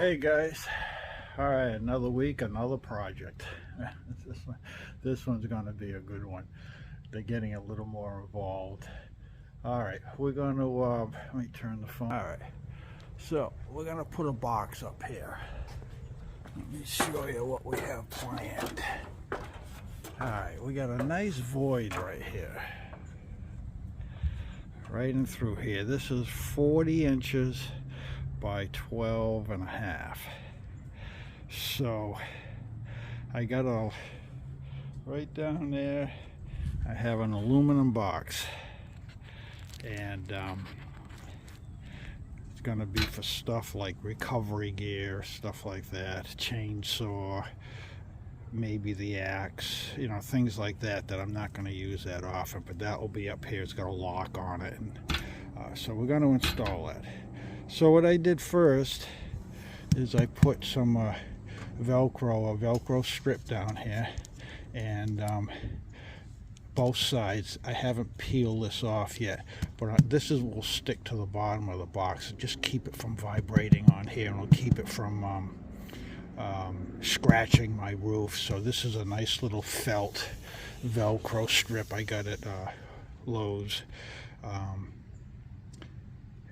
Hey guys, all right, another week, another project. This one's going to be a good one. They're getting a little more involved. All right, we're going to let me turn the phone. All right, so we're going to put a box up here. Let me show you what we have planned. All right, we got a nice void right here, right in through here. This is 40 inches by 12 and a half. So I got a right down there. I have an aluminum box, and it's going to be for stuff like recovery gear, stuff like that, chainsaw, maybe the axe, things like that I'm not going to use that often, but that will be up here. It's got a lock on it, and so we're going to install that. So what I did first is I put some a Velcro strip down here, and both sides. I haven't peeled this off yet, but this will stick to the bottom of the box and just keep it from vibrating on here, and it'll keep it from scratching my roof. So this is a nice little felt Velcro strip I got at Lowe's.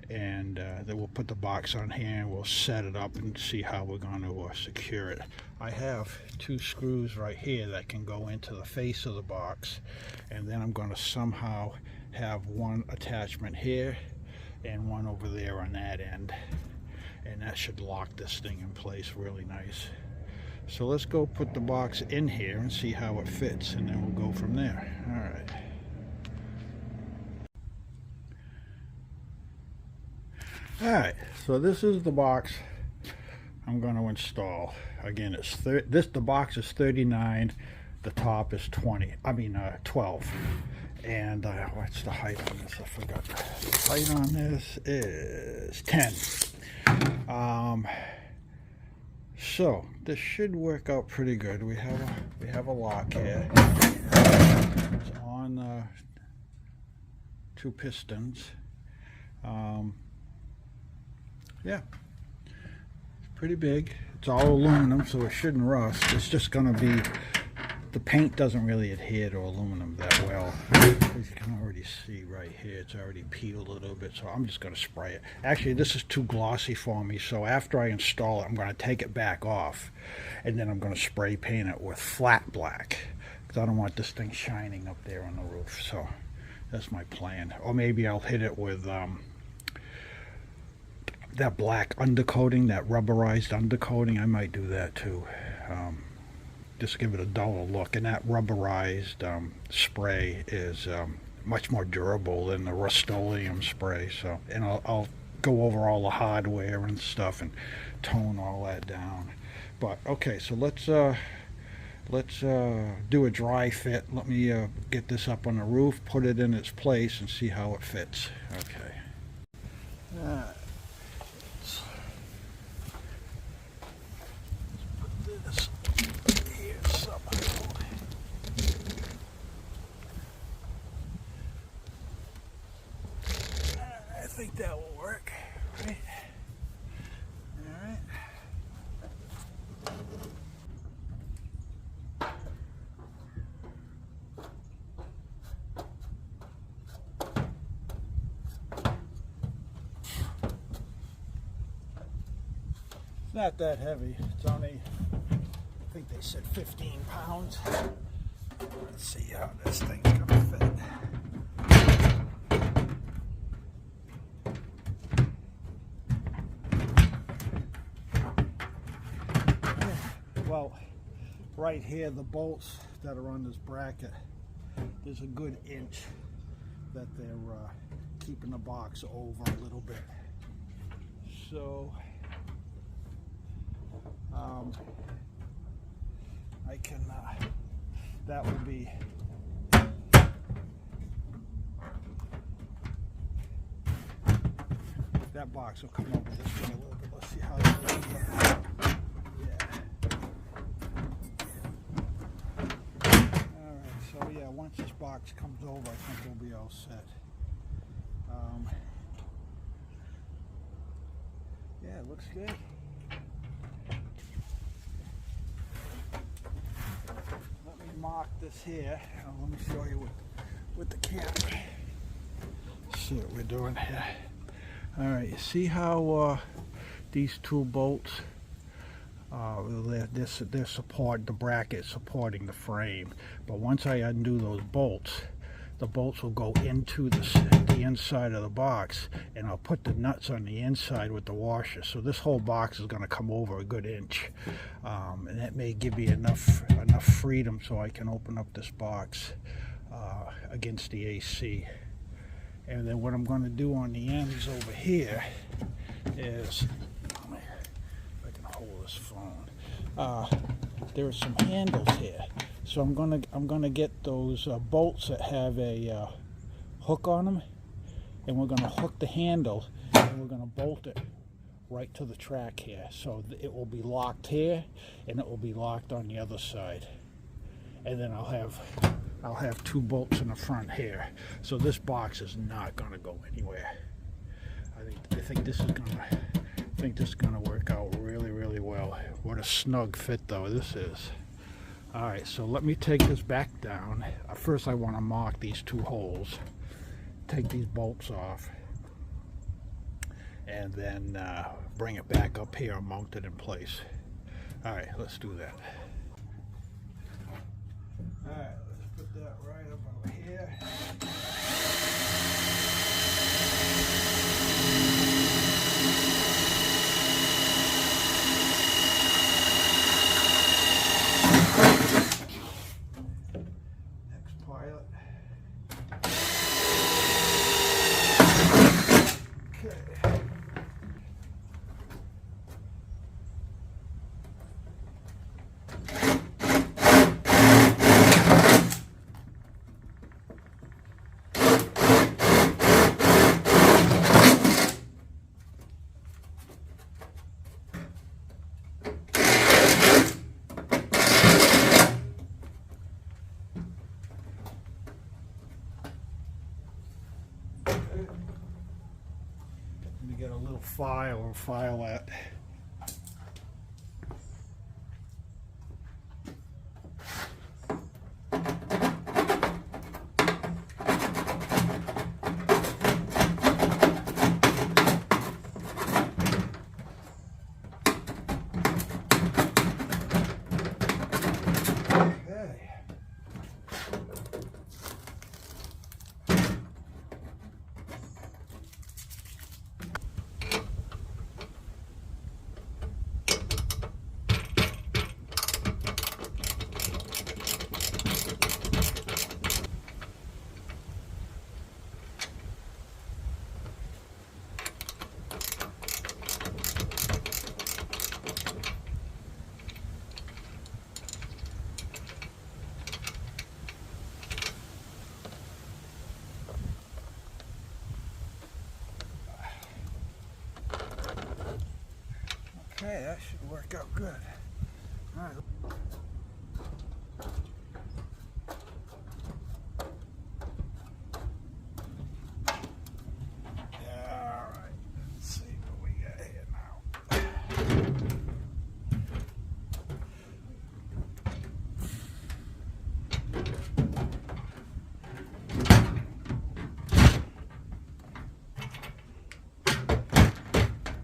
And then we'll put the box on here and we'll set it up and see how we're going to secure it. I have 2 screws right here that can go into the face of the box, and then I'm going to somehow have one attachment here and one over there on that end, and that should lock this thing in place really nice. So let's go put the box in here and see how it fits, and then we'll go from there. All right. Alright, so this is the box I'm going to install. Again, the box is 39, the top is 12. And what's the height on this? I forgot. The height on this is 10. So this should work out pretty good. We have a lock here. It's on 2 pistons. Yeah, it's pretty big. It's all aluminum, so it shouldn't rust. It's just going to be, the paint doesn't really adhere to aluminum that well. As you can already see right here, it's already peeled a little bit, so I'm just going to spray it. Actually, this is too glossy for me, so after I install it, I'm going to take it back off, and then I'm going to spray paint it with flat black, because I don't want this thing shining up there on the roof. So that's my plan. Or maybe I'll hit it with that black undercoating, that rubberized undercoating. I might do that too, just give it a duller look. And that rubberized spray is much more durable than the Rust-Oleum spray. So, and I'll go over all the hardware and stuff and tone all that down. But okay, so let's do a dry fit. Let me get this up on the roof, put it in its place, and see how it fits. Okay. I think that will work, right? All right. It's not that heavy. It's only, I think they said 15 pounds. Let's see how this thing's gonna fit. Well, right here, the bolts that are on this bracket, there's a good inch that they're keeping the box over a little bit. So I can, that would be, that box will come over this way a little bit. Let's see how it goes. So yeah, once this box comes over, I think we'll be all set. Yeah, it looks good. this here. Let me show you with the camera. See what we're doing here. All right, you see how these two bolts, they're support, the bracket supporting the frame. But once I undo those bolts, the bolts will go into the inside of the box, and I'll put the nuts on the inside with the washer. So this whole box is going to come over a good inch, and that may give me enough freedom so I can open up this box against the AC. And then what I'm going to do on the ends over here is, if I can hold this phone, there are some handles here. So I'm gonna get those bolts that have a hook on them, and we're gonna hook the handle, and we're gonna bolt it right to the track here. So it will be locked here, and it will be locked on the other side. And then I'll have two bolts in the front here. So this box is not gonna go anywhere. I think this is gonna work out really, really well. What a snug fit though this is. All right, so let me take this back down. First I want to mark these two holes, take these bolts off, and then bring it back up here and mount it in place. All right, let's do that. All right, let's put that right up over here. Let me get a little file and file that. Okay, that should work out good. All right. All right. Let's see what we got here now.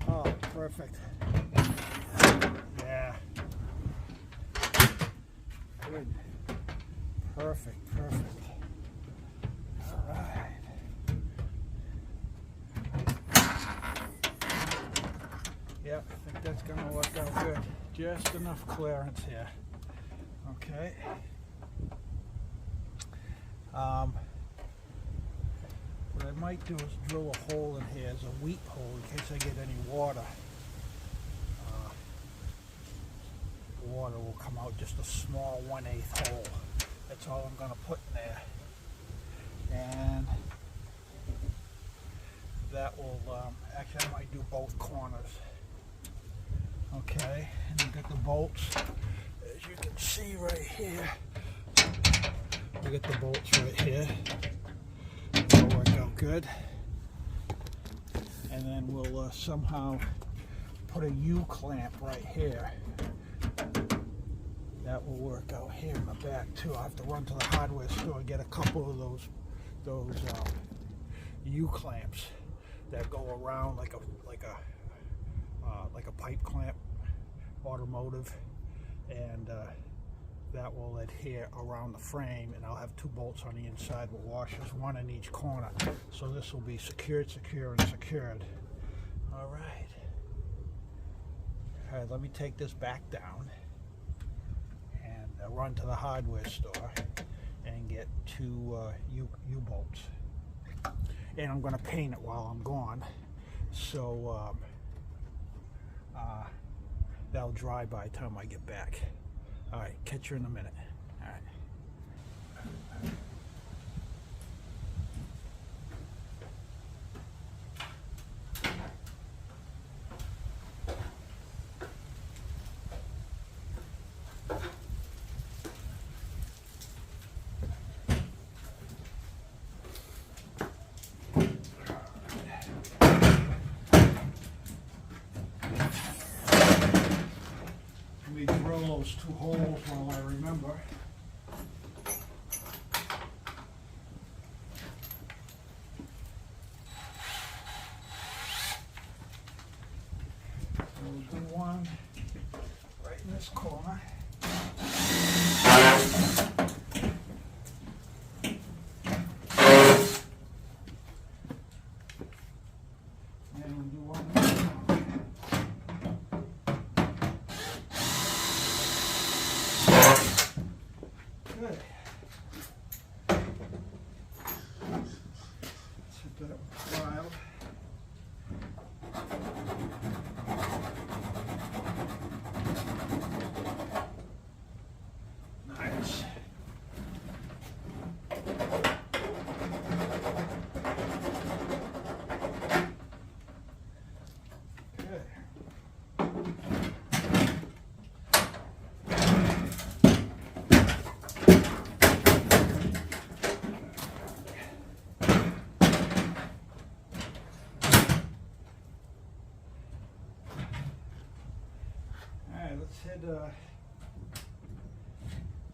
Oh, perfect. Yeah. Good. Perfect, perfect. All right. Yep, I think that's going to work out good. Just enough clearance here. Okay. What I might do is drill a hole in here as a wheat hole in case I get any water. Water will come out, just a small 1/8 hole. That's all I'm going to put in there. And that will, actually I might do both corners. Okay, and you got the bolts, as you can see right here. You get the bolts right here. That'll work out good. And then we'll somehow put a U-clamp right here. That will work out here in the back too. I'll have to run to the hardware store and get a couple of those U-clamps that go around like a pipe clamp, automotive, and that will adhere around the frame, and I'll have 2 bolts on the inside with washers, 1 in each corner. So this will be secured, secure, and secured. All right. All right, let me take this back down and run to the hardware store and get 2 U-bolts. And I'm going to paint it while I'm gone, so that'll dry by the time I get back. All right, catch you in a minute. All right. Let me drill those 2 holes while I remember. We'll do one right in this corner. And we'll do one in this corner. Good. Set that up with a file. Nice. Good.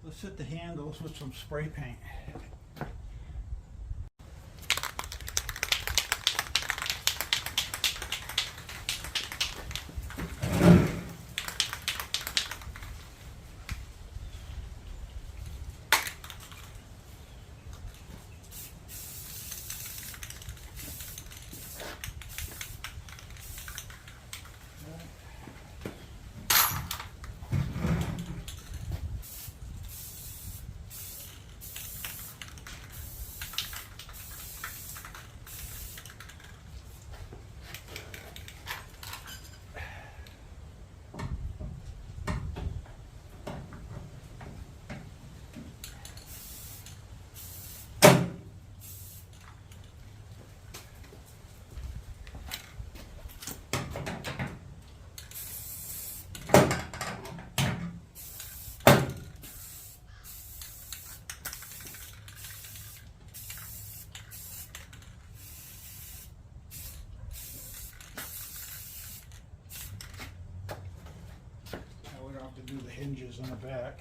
Let's hit the handles with some spray paint. To do the hinges in the back.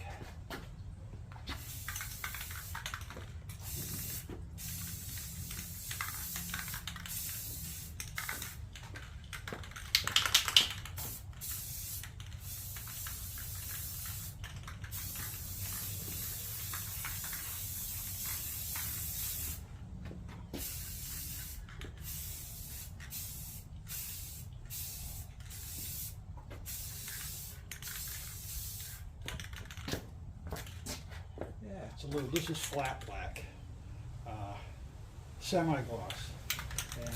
It's a little, this is flat black, semi-gloss, and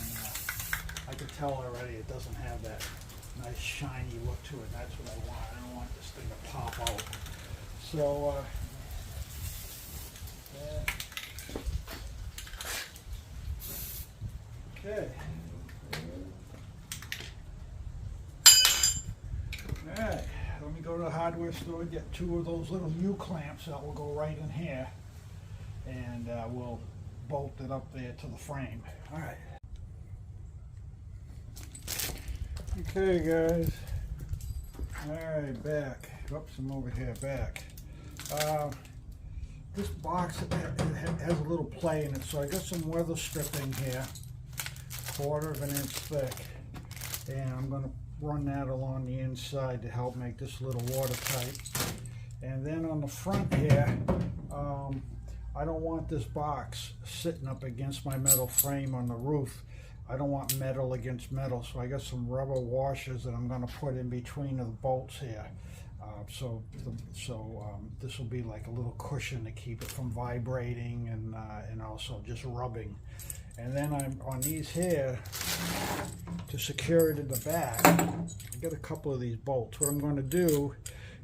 I can tell already it doesn't have that nice shiny look to it. That's what I want. I don't want this thing to pop out. So okay. All right. Let me go to the hardware store and get 2 of those little U-clamps that will go right in here, and we'll bolt it up there to the frame. All right. Okay, guys. All right, back. Oops, I'm over here, back. This box has a little play in it, so I got some weather stripping here, 1/4 of an inch thick, and I'm going to run that along the inside to help make this a little watertight. And then on the front here, I don't want this box sitting up against my metal frame on the roof. I don't want metal against metal, so I got some rubber washers that I'm going to put in between the bolts here. So this will be like a little cushion to keep it from vibrating and also just rubbing. And then I'm on these here to secure it in the back. I got a couple of these bolts. What I'm going to do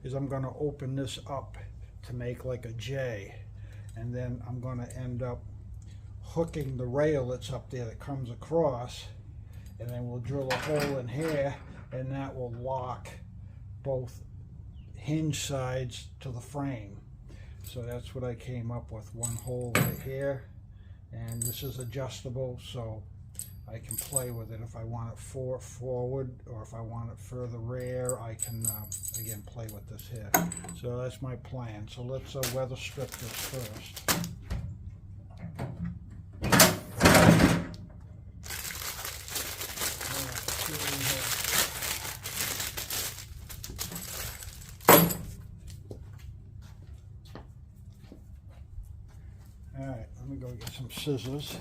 is I'm going to open this up to make like a J, and then I'm going to end up hooking the rail that's up there that comes across, and then we'll drill a hole in here, and that will lock both hinge sides to the frame. So that's what I came up with, one hole right here, and this is adjustable, so I can play with it. If I want it forward or if I want it further rear, I can again play with this here. So that's my plan. So let's weather strip this first. All right, let me go get some scissors.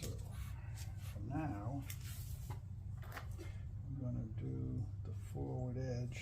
So for now, I'm going to do the forward edge.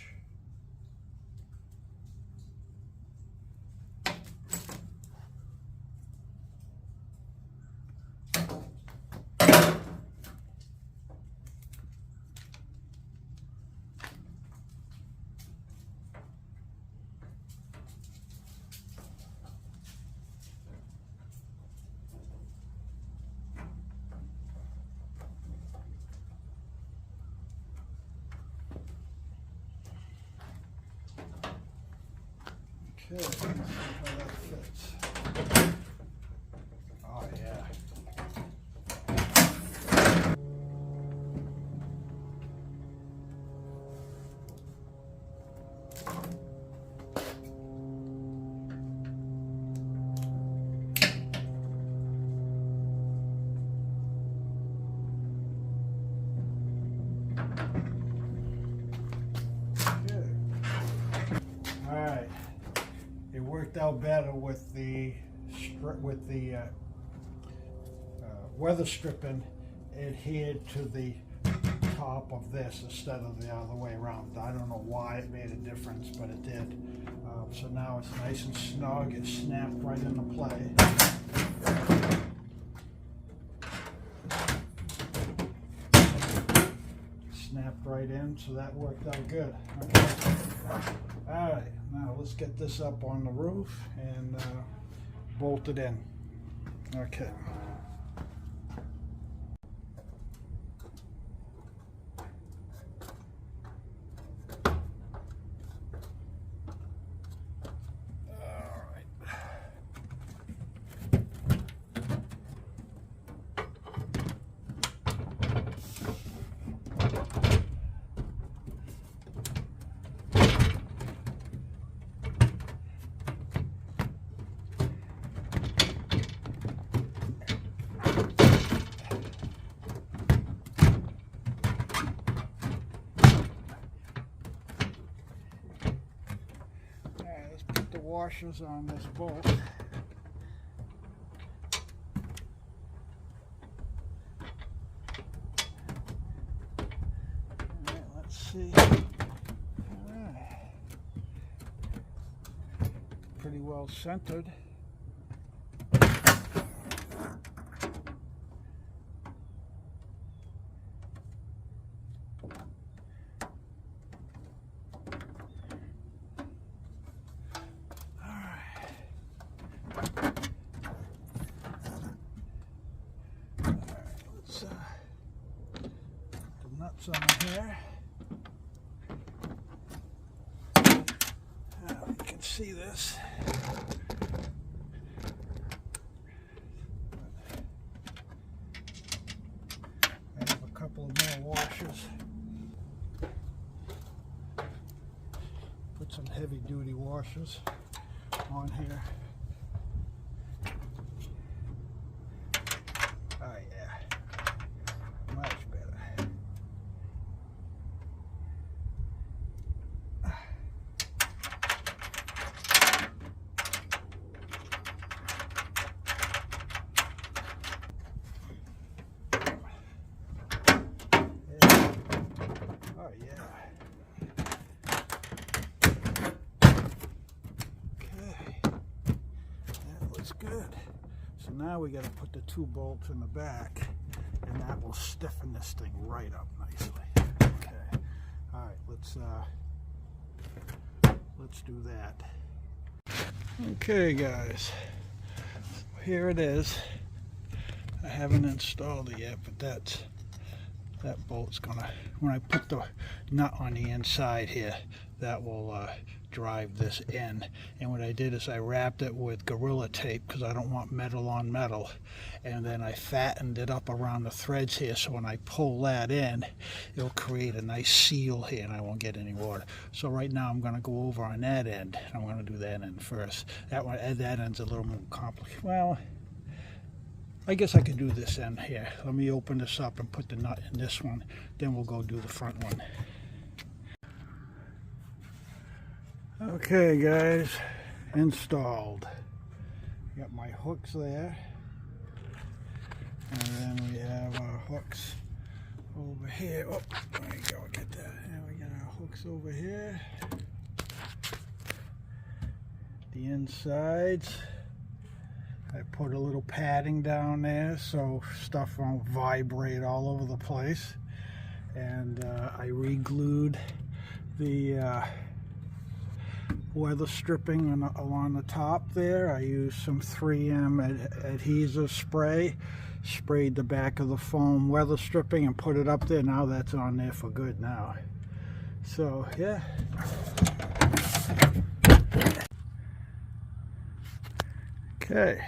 Okay, let's see how that fits. Oh yeah. All right. It worked out better with the weather stripping adhered to the top of this instead of the other way around. I don't know why it made a difference, but it did. So now it's nice and snug. It snapped right into play. Snapped right in, so that worked out good. Okay. All right, now let's get this up on the roof and bolt it in. Okay. Washers on this bolt. All right, let's see. All right. Pretty well centered. Some here. You can see this. heavy duty washers on here. Oh yeah, much better. Oh yeah. Good. So now we got to put the 2 bolts in the back, and that will stiffen this thing right up nicely. Okay. All right. Let's do that. Okay, guys. Here it is. I haven't installed it yet, but that bolt's gonna. When I put the nut on the inside here, that will drive this in. And what I did is I wrapped it with Gorilla Tape because I don't want metal on metal, and then I fattened it up around the threads here, so when I pull that in, it'll create a nice seal here and I won't get any water. So right now I'm going to go over on that end. I'm going to do that end first. That end's a little more complicated. Well, I guess I could do this end here. Let me open this up and put the nut in this one, then we'll go do the front one. Okay, guys, installed. Got my hooks there, and then we have our hooks over here. Oh, there we go, get that. And we got our hooks over here. The insides, I put a little padding down there so stuff won't vibrate all over the place. And I re-glued the weather stripping along the top there. I used some 3M adhesive spray, sprayed the back of the foam weather stripping and put it up there. Now that's on there for good now. So yeah. Okay.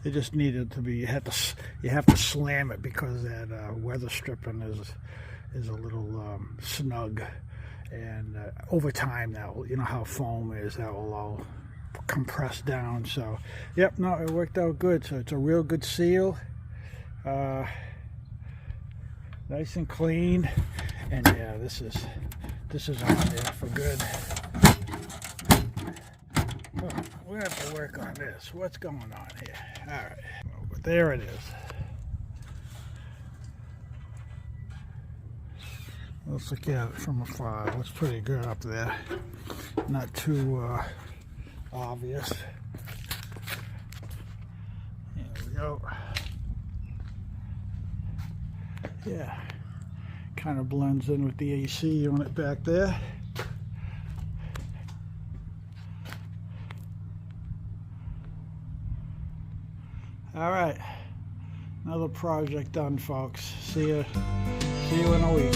It just needed to be, you have to slam it because that weather stripping is a little snug. And over time, that will, you know how foam is, that will all compress down. So, yep, no, it worked out good. So it's a real good seal, nice and clean. And yeah, this is on there for good. Oh, we have to work on this. What's going on here? All right, but there it is. Let's look at it from afar. It looks pretty good up there. Not too obvious. There we go. Yeah, kind of blends in with the AC unit back there. All right, another project done, folks. See you in a week.